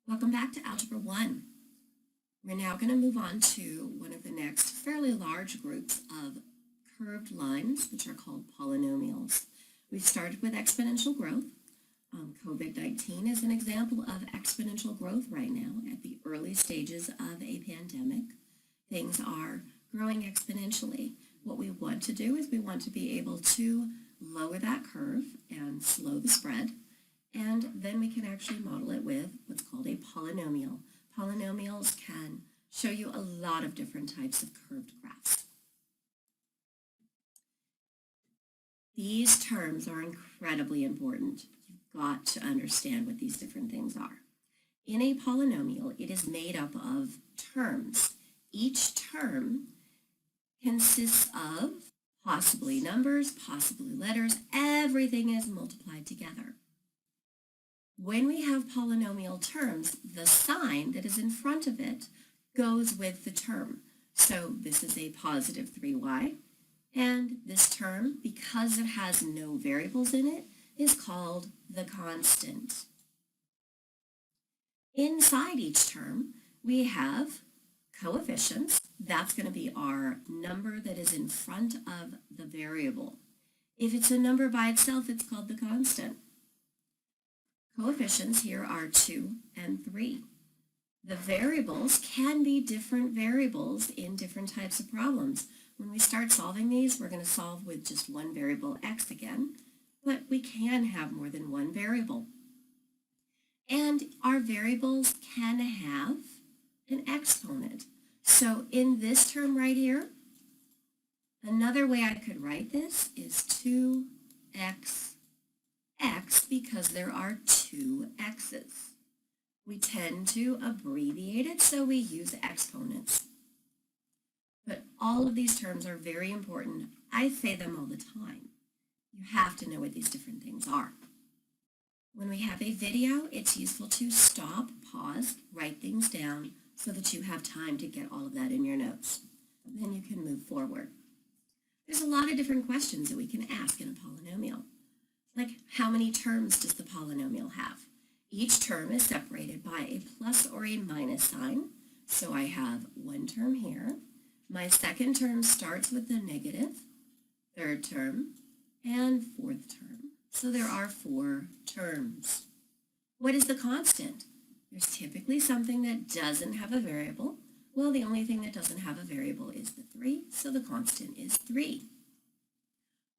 Welcome back to Algebra 1. We're now going to move on to one of the next fairly large groups of curved lines, which are called polynomials. We've started with exponential growth. COVID-19 is an example of exponential growth right now at the early stages of a pandemic. Things are growing exponentially. What we want to do is we want to be able to lower that curve and slow the spread. And then we can actually model it with what's called a polynomial. Polynomials can show you a lot of different types of curved graphs. These terms are incredibly important. You've got to understand what these different things are. In a polynomial, it is made up of terms. Each term consists of possibly numbers, possibly letters. Everything is multiplied together. When we have polynomial terms, the sign that is in front of it goes with the term. So this is a positive 3y, and this term, because it has no variables in it, is called the constant. Inside each term, we have coefficients. That's going to be our number that is in front of the variable. If it's a number by itself, it's called the constant. Coefficients here are 2 and 3. The variables can be different variables in different types of problems. When we start solving these, we're going to solve with just one variable, x again, but we can have more than one variable. And our variables can have an exponent. So in this term right here, another way I could write this is 2x because there are two x's. We tend to abbreviate it, so we use exponents. But all of these terms are very important. I say them all the time. You have to know what these different things are. When we have a video, it's useful to stop, pause, write things down so that you have time to get all of that in your notes. Then you can move forward. There's a lot of different questions that we can ask in a polynomial. Like, how many terms does the polynomial have? Each term is separated by a plus or a minus sign. So I have one term here. My second term starts with the negative, third term, and fourth term. So there are 4 terms. What is the constant? There's typically something that doesn't have a variable. Well, the only thing that doesn't have a variable is the 3, so the constant is 3.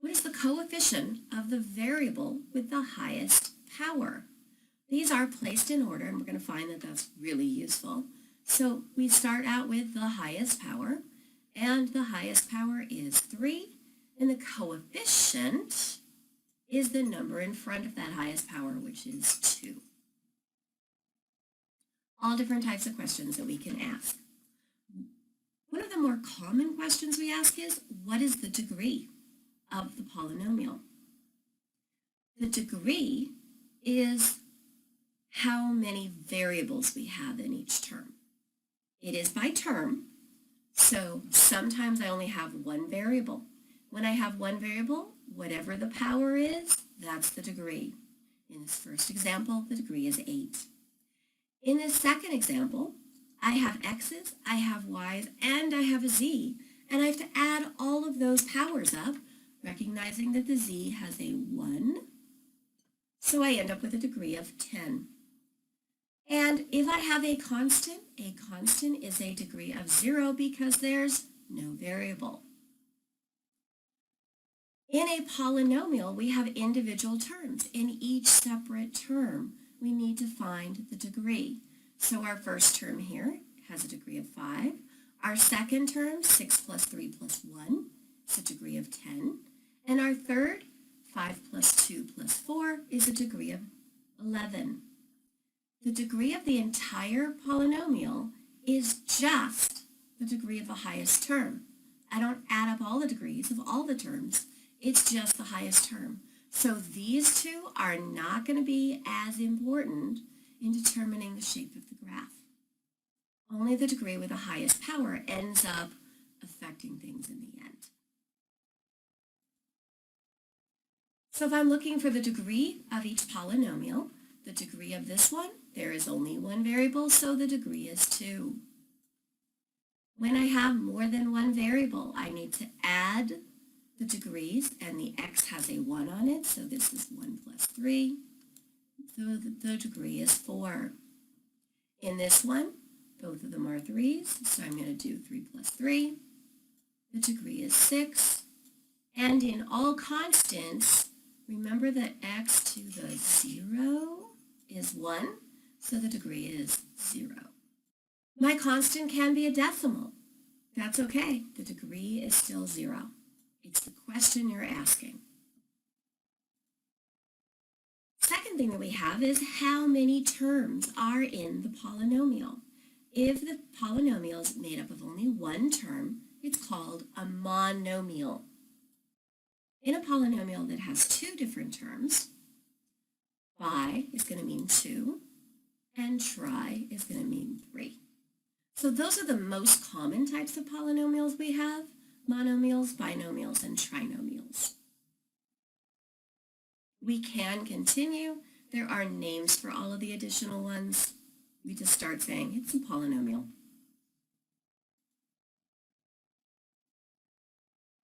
What is the coefficient of the variable with the highest power? These are placed in order, and we're going to find that that's really useful. So we start out with the highest power, and the highest power is 3, and the coefficient is the number in front of that highest power, which is 2. All different types of questions that we can ask. One of the more common questions we ask is, what is the degree of the polynomial? The degree is how many variables we have in each term. It is by term, so sometimes I only have one variable. When I have one variable, whatever the power is, that's the degree. In this first example, the degree is 8. In this second example, I have x's, I have y's, and I have a z, and I have to add all of those powers up, recognizing that the z has a 1, so I end up with a degree of 10. And if I have a constant is a degree of 0 because there's no variable. In a polynomial, we have individual terms. In each separate term, we need to find the degree. So our first term here has a degree of 5. Our second term, 6 plus 3 plus 1, is a degree of 10. And our third, 5 plus 2 plus 4, is a degree of 11. The degree of the entire polynomial is just the degree of the highest term. I don't add up all the degrees of all the terms. It's just the highest term. So these two are not going to be as important in determining the shape of the graph. Only the degree with the highest power ends up affecting things in the end. So if I'm looking for the degree of each polynomial, the degree of this one, there is only one variable, so the degree is 2. When I have more than one variable, I need to add the degrees, and the x has a 1 on it, so this is 1 plus 3. So the degree is 4. In this one, both of them are 3's, so I'm going to do 3 plus 3. The degree is 6. And in all constants, remember that x to the 0 is 1, so the degree is 0. My constant can be a decimal. That's okay. The degree is still 0. It's the question you're asking. Second thing that we have is how many terms are in the polynomial. If the polynomial is made up of only one term, it's called a monomial. In a polynomial that has 2 different terms, bi is going to mean 2, and tri is going to mean 3. So those are the most common types of polynomials we have: monomials, binomials, and trinomials. We can continue. There are names for all of the additional ones. We just start saying it's a polynomial.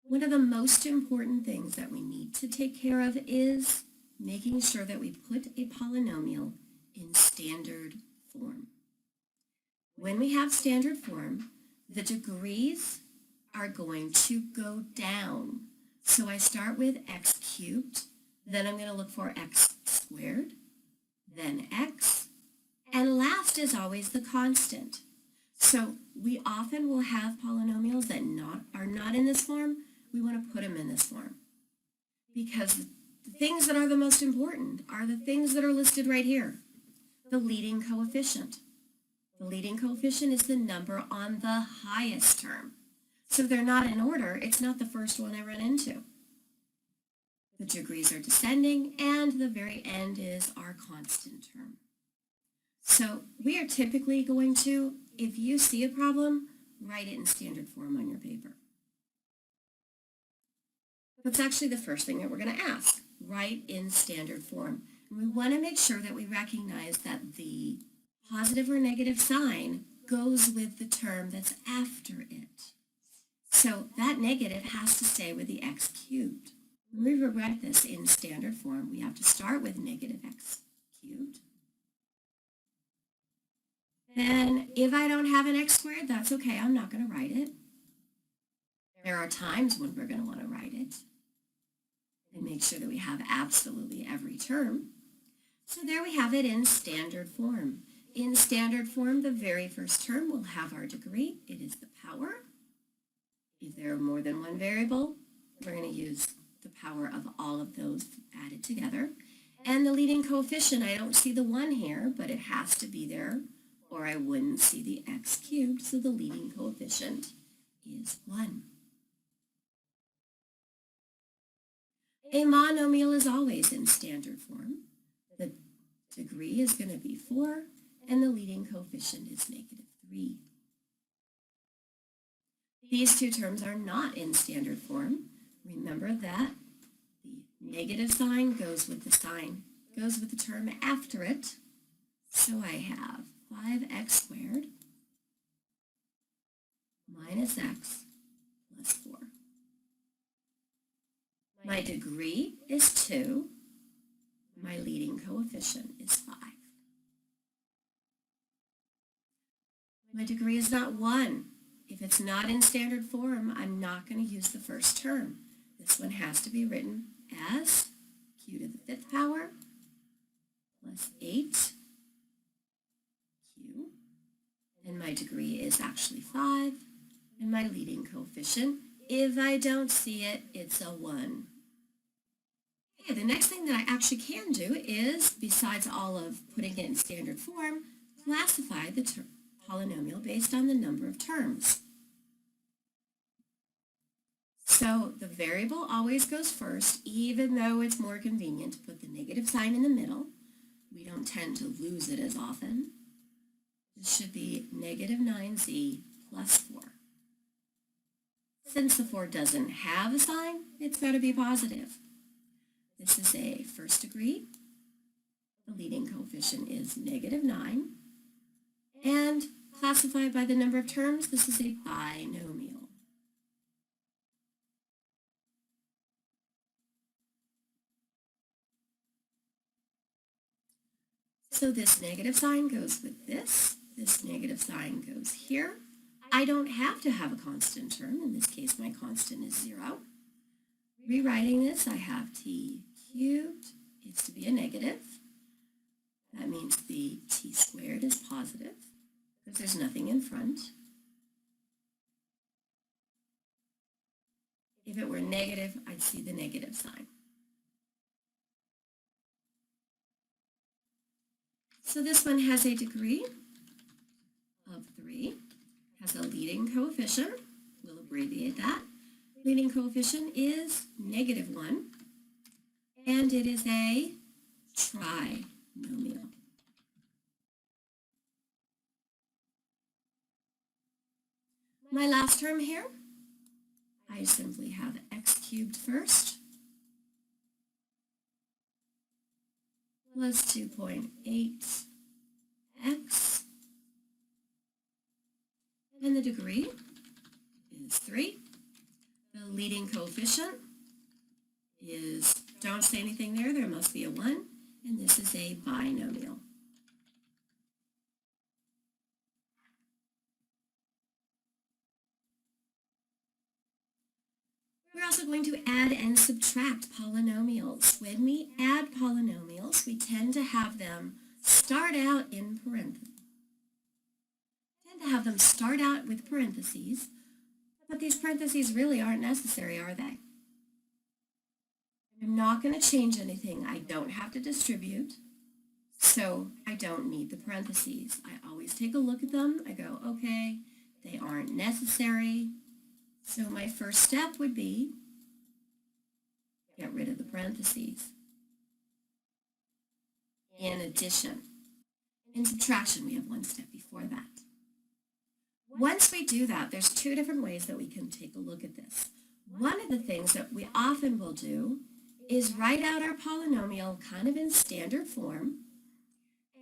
One of the most important things that we need to take care of is making sure that we put a polynomial in standard form. When we have standard form, the degrees are going to go down. So I start with x cubed, then I'm going to look for x squared, then x, and last is always the constant. So we often will have polynomials that are not in this form. We want to put them in this form, because the things that are the most important are the things that are listed right here. The leading coefficient. The leading coefficient is the number on the highest term. So if they're not in order, it's not the first one I run into. The degrees are descending, and the very end is our constant term. So we are typically going to, if you see a problem, write it in standard form on your paper. That's actually the first thing that we're going to ask. Write in standard form. And we want to make sure that we recognize that the positive or negative sign goes with the term that's after it. So that negative has to stay with the x cubed. When we rewrite this in standard form, we have to start with negative x cubed. Then if I don't have an x squared, that's okay. I'm not going to write it. There are times when we're going to want to write it and make sure that we have absolutely every term. So there we have it in standard form. In standard form, the very first term will have our degree. It is the power. If there are more than one variable, we're going to use the power of all of those added together. And the leading coefficient, I don't see the 1 here, but it has to be there, or I wouldn't see the x cubed, so the leading coefficient is 1. A monomial is always in standard form. The degree is going to be 4, and the leading coefficient is negative 3. These two terms are not in standard form. Remember that the negative sign goes with the term after it. So I have 5x squared minus x plus 4. My degree is 2. My leading coefficient is 5. My degree is not 1. If it's not in standard form, I'm not going to use the first term. This one has to be written as q to the 5th power plus 8q. And my degree is actually 5. And my leading coefficient, if I don't see it, it's a 1. Okay, the next thing that I actually can do is, besides all of putting it in standard form, classify the polynomial based on the number of terms. So the variable always goes first, even though it's more convenient to put the negative sign in the middle. We don't tend to lose it as often. This should be negative 9z plus 4. Since the 4 doesn't have a sign, it's got to be positive. This is a first degree. The leading coefficient is -9. And classified by the number of terms, this is a binomial. So this negative sign goes with this negative sign goes here. I don't have to have a constant term. In this case, my constant is 0. Rewriting this, I have t cubed is to be a negative. That means the t squared is positive because there's nothing in front. If it were negative, I'd see the negative sign. So this one has a degree of 3, has a leading coefficient. We'll abbreviate that. Leading coefficient is -1, and it is a trinomial. My last term here, I simply have x cubed first, plus 2.8x, and the degree is 3. The leading coefficient is, don't say anything there must be a 1, and this is a binomial. We're also going to add and subtract polynomials. When we add polynomials, we tend to have them start out in parentheses. With parentheses, but these parentheses really aren't necessary, are they? I'm not going to change anything. I don't have to distribute, so I don't need the parentheses. I always take a look at them. I go, okay, they aren't necessary. So my first step would be get rid of the parentheses. In addition, in subtraction, we have one step before that. Once we do that, there's 2 different ways that we can take a look at this. One of the things that we often will do is write out our polynomial kind of in standard form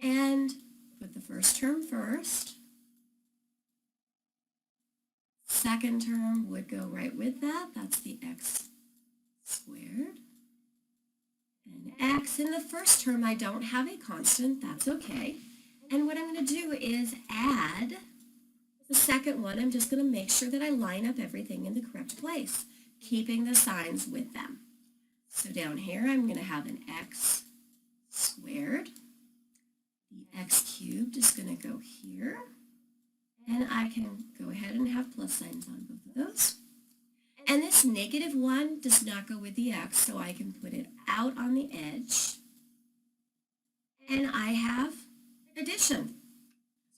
and put the first term first. Second term would go right with that. That's the x squared. And x in the first term, I don't have a constant. That's okay. And what I'm going to do is add the second one. I'm just going to make sure that I line up everything in the correct place, keeping the signs with them. So down here, I'm going to have an x squared. The x cubed is going to go here. And I can go ahead and have plus signs on both of those. And this -1 does not go with the x, so I can put it out on the edge. And I have addition.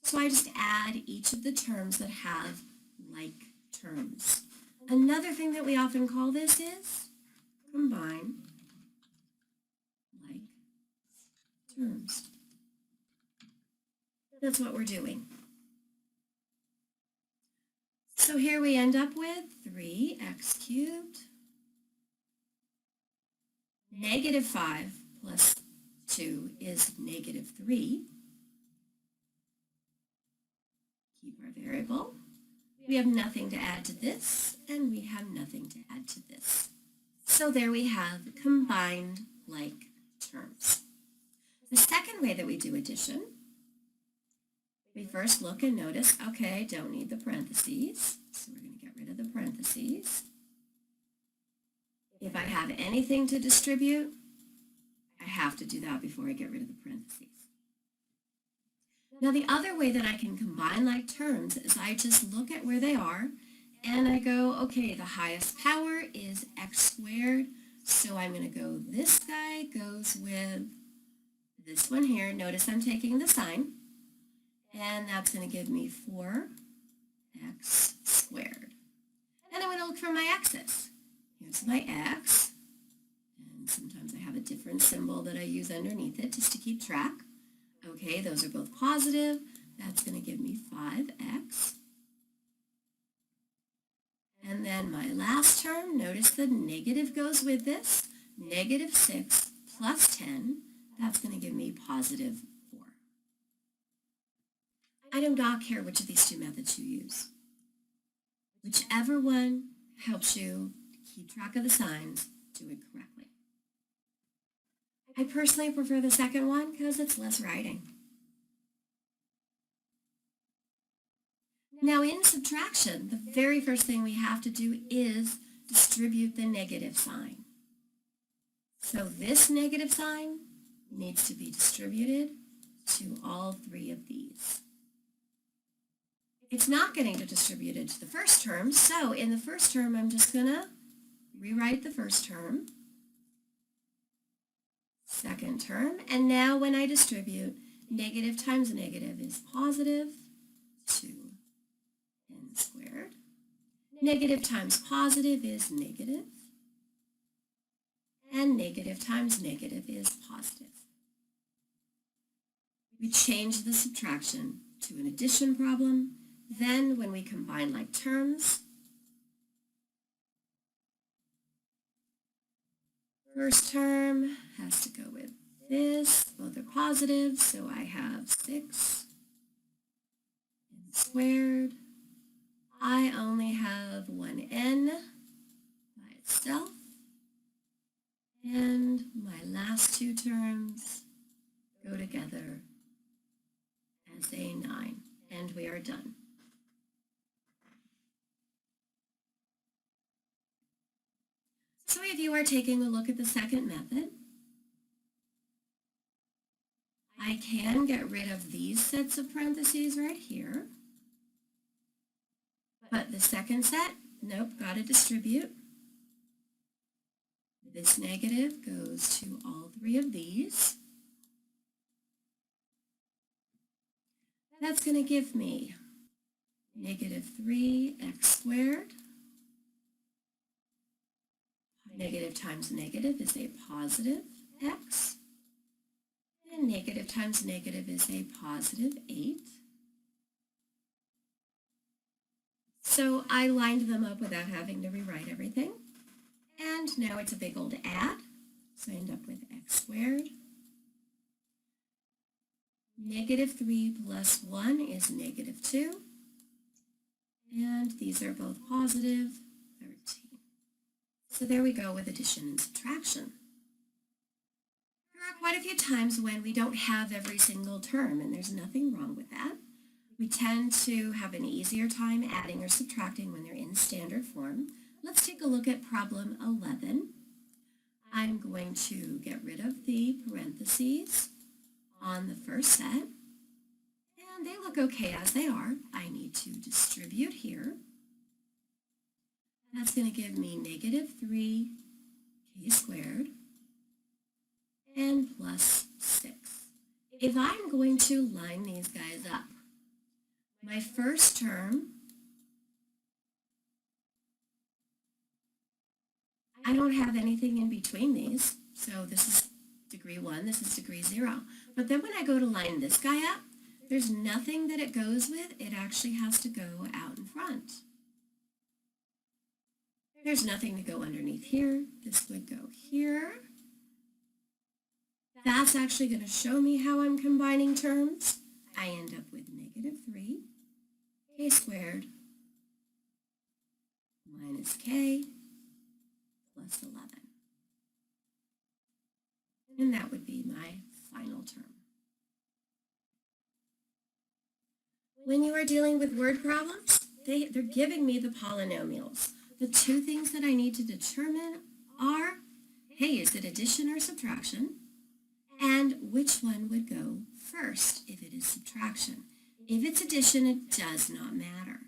So I just add each of the terms that have like terms. Another thing that we often call this is combine like terms. That's what we're doing. So here we end up with 3x cubed. -5 plus 2 is -3. Keep our variable. We have nothing to add to this, and we have nothing to add to this. So there we have combined like terms. The second way that we do addition, we first look and notice, okay, don't need the parentheses, so we're going to get rid of the parentheses. If I have anything to distribute, I have to do that before I get rid of the parentheses. Now the other way that I can combine like terms is I just look at where they are and I go, okay, the highest power is x squared, so I'm going to go, this guy goes with this one here. Notice I'm taking the sign, and that's going to give me 4x squared. And I'm going to look for my x's. Here's my x, and sometimes I have a different symbol that I use underneath it just to keep track. Okay, those are both positive. That's going to give me 5x. And then my last term, notice the negative goes with this. -6 plus 10, That's going to give me positive 4. I do not care which of these two methods you use. Whichever one helps you keep track of the signs, do it correctly. I personally prefer the second one because it's less writing. Now in subtraction, the very first thing we have to do is distribute the negative sign. So this negative sign needs to be distributed to all 3 of these. It's not getting to distribute it to the first term, so in the first term I'm just going to rewrite the first term, second term, and now when I distribute, negative times negative is positive 2n squared. Negative times positive is negative, and negative times negative is positive. We change the subtraction to an addition problem. Then when we combine like terms, first term has to go with this. Both are positive, so I have 6n squared. I only have one n by itself. And my last 2 terms go together as a 9. And we are done. So if you are taking a look at the second method, I can get rid of these sets of parentheses right here. But the second set, nope, got to distribute. This negative goes to all 3 of these. That's going to give me negative 3x squared. Negative times negative is a positive x. And negative times negative is a positive 8. So I lined them up without having to rewrite everything. And now it's a big old add. So I end up with x squared. Negative 3 plus 1 is negative 2. And these are both positive 13. So there we go with addition and subtraction. There are quite a few times when we don't have every single term, and there's nothing wrong with that. We tend to have an easier time adding or subtracting when they're in standard form. Let's take a look at problem 11. I'm going to get rid of the parentheses on the first set, and they look okay as they are. I need to distribute here. That's going to give me negative 3k squared and plus 6. If I'm going to line these guys up, my first term, I don't have anything in between these, so this is degree 1, this is degree 0. But then when I go to line this guy up, there's nothing that it goes with. It actually has to go out in front. There's nothing to go underneath here. This would go here. That's actually going to show me how I'm combining terms. I end up with negative 3k squared minus k plus 11. And that would be my final term. When you are dealing with word problems, they're giving me the polynomials. The 2 things that I need to determine are, hey, is it addition or subtraction? And which one would go first if it is subtraction? If it's addition, it does not matter.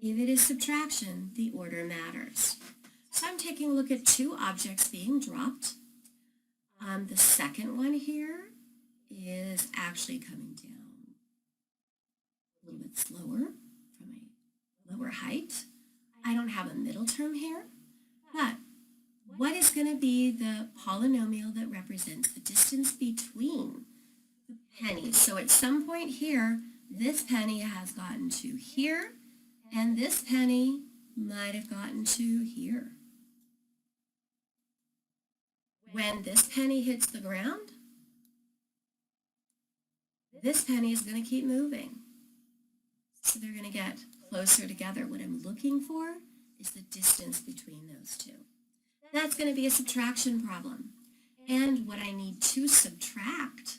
If it is subtraction, the order matters. So I'm taking a look at 2 objects being dropped. The second one here is actually coming down a little bit slower from a lower height. I don't have a middle term here, but what is going to be the polynomial that represents the distance between the pennies? So at some point here, this penny has gotten to here, and this penny might have gotten to here. When this penny hits the ground, this penny is going to keep moving. So they're going to get closer together. What I'm looking for is the distance between those two. That's going to be a subtraction problem. And what I need to subtract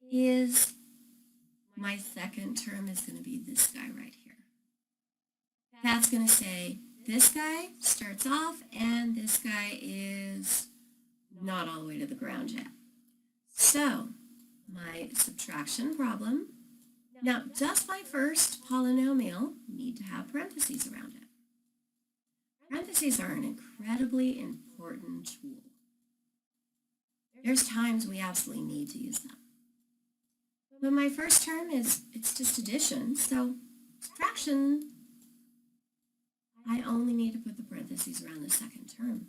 is my second term is going to be this guy right here. That's going to say this guy starts off and this guy is not all the way to the ground yet. So my subtraction problem, now does my first polynomial need to have parentheses around it? Parentheses are an incredibly important tool. There's times we absolutely need to use them. But my first term it's just addition, so subtraction, I only need to put the parentheses around the second term.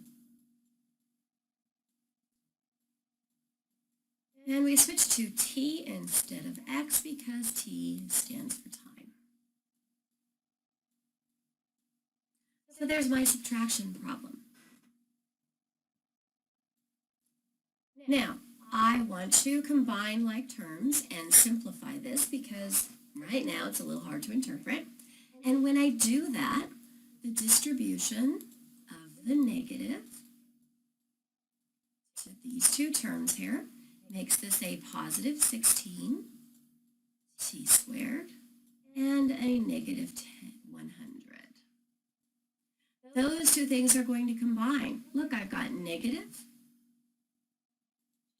And we switch to t instead of x because t stands for time. So there's my subtraction problem. Now, I want to combine like terms and simplify this because right now it's a little hard to interpret. And when I do that, the distribution of the negative to these two terms here makes this a positive 16 t squared and a negative 100. Those two things are going to combine. Look, I've got negative,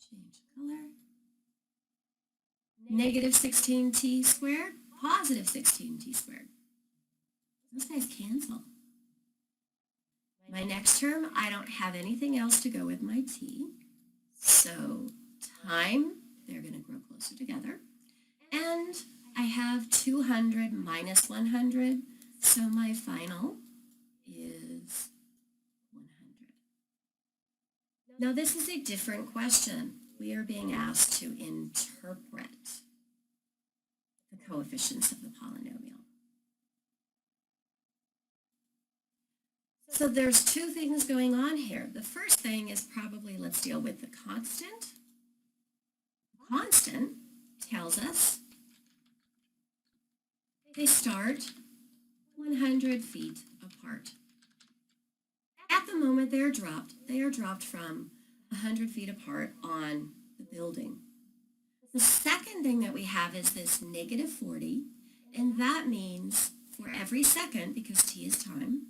change color, negative 16t squared, positive 16t squared. Those guys cancel. My next term, I don't have anything else to go with my t, so time, they're going to grow closer together. And I have 200 minus 100, so my final is 100. Now this is a different question. We are being asked to interpret the coefficients of the polynomial. So there's two things going on here. The first thing is probably, let's deal with the constant. Constant tells us they start 100 feet apart. At the moment they are dropped from 100 feet apart on the building. The second thing that we have is this negative 40, and that means for every second, because t is time,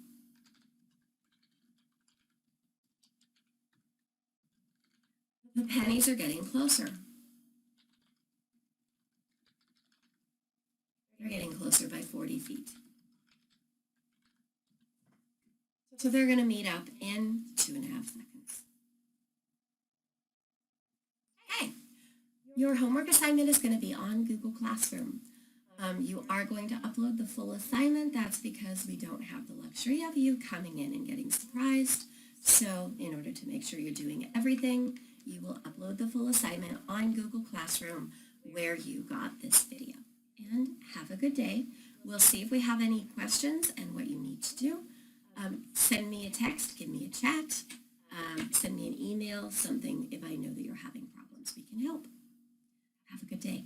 the pennies are getting closer. They're getting closer by 40 feet. So they're going to meet up in 2.5 seconds. Okay, your homework assignment is going to be on Google Classroom. You are going to upload the full assignment. That's because we don't have the luxury of you coming in and getting surprised. So in order to make sure you're doing everything, you will upload the full assignment on Google Classroom where you got this video. And have a good day. We'll see if we have any questions and what you need to do. Send me a text, give me a chat, send me an email, something if I know that you're having problems. We can help. Have a good day.